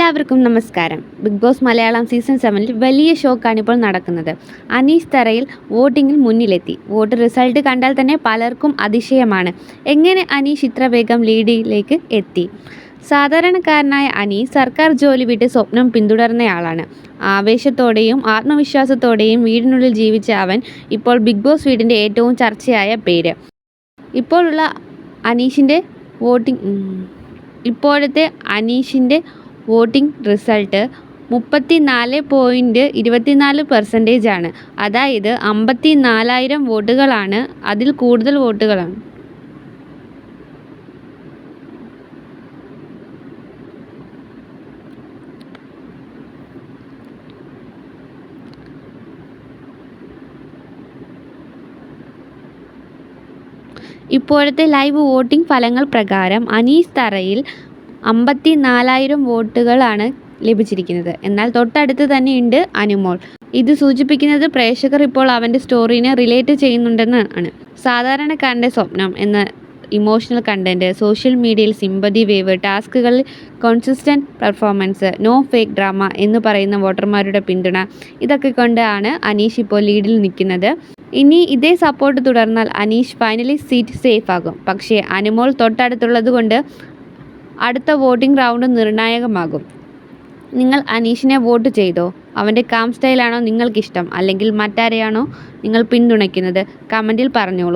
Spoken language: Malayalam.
എല്ലാവർക്കും നമസ്കാരം. ബിഗ് ബോസ് മലയാളം സീസൺ 7 വലിയ ഷോക്കാണ് ഇപ്പോൾ നടക്കുന്നത്. അനീഷ് തറയിൽ വോട്ടിങ്ങിൽ മുന്നിലെത്തി. വോട്ട് റിസൾട്ട് കണ്ടാൽ തന്നെ പലർക്കും അതിശയമാണ്. എങ്ങനെ അനീഷ് ഇത്ര വേഗം ലീഡിലേക്ക് എത്തി? സാധാരണക്കാരനായ അനീഷ് സർക്കാർ ജോലി വിട്ട് സ്വപ്നം പിന്തുടർന്നയാളാണ്. ആവേശത്തോടെയും ആത്മവിശ്വാസത്തോടെയും വീടിനുള്ളിൽ ജീവിച്ച അവൻ ഇപ്പോൾ ബിഗ് ബോസ് വീടിൻ്റെ ഏറ്റവും ചർച്ചയായ പേര്. ഇപ്പോഴത്തെ അനീഷിൻ്റെ വോട്ടിംഗ് റിസൾട്ട് 34.24% ആണ്. അതായത് 54,000 വോട്ടുകളാണ്. അതിൽ കൂടുതൽ വോട്ടുകളാണ്. ഇപ്പോഴത്തെ ലൈവ് വോട്ടിംഗ് ഫലങ്ങൾ പ്രകാരം അനീഷ് തറയിൽ 54,000 വോട്ടുകളാണ് ലഭിച്ചിരിക്കുന്നത്. എന്നാൽ തൊട്ടടുത്ത് തന്നെയുണ്ട് അനുമോൾ. ഇത് സൂചിപ്പിക്കുന്നത് പ്രേക്ഷകർ ഇപ്പോൾ അവൻ്റെ സ്റ്റോറിനെ റിലേറ്റ് ചെയ്യുന്നുണ്ടെന്നാണ്. സാധാരണക്കാരൻ്റെ സ്വപ്നം എന്ന ഇമോഷണൽ കണ്ടന്റ്, സോഷ്യൽ മീഡിയയിൽ സിമ്പതി വേവ്, ടാസ്കുകളിൽ consistent performance, no fake drama എന്ന് പറയുന്ന വോട്ടർമാരുടെ പിന്തുണ, ഇതൊക്കെ കൊണ്ടാണ് അനീഷ് ഇപ്പോൾ ലീഡിൽ നിൽക്കുന്നത്. ഇനി ഇതേ സപ്പോർട്ട് തുടർന്നാൽ അനീഷ് ഫൈനലി സീറ്റ് സേഫ് ആകും. പക്ഷേ അനുമോൾ തൊട്ടടുത്തുള്ളത് കൊണ്ട് അടുത്ത വോട്ടിംഗ് റൗണ്ട് നിർണായകമാകും. നിങ്ങൾ അനീഷിനെ വോട്ട് ചെയ്തോ? അവൻ്റെ കാം സ്റ്റൈലാണോ നിങ്ങൾക്കിഷ്ടം? അല്ലെങ്കിൽ മറ്റാരെയാണോ നിങ്ങൾ പിന്തുണയ്ക്കുന്നത്? കമൻറ്റിൽ പറഞ്ഞോളൂ.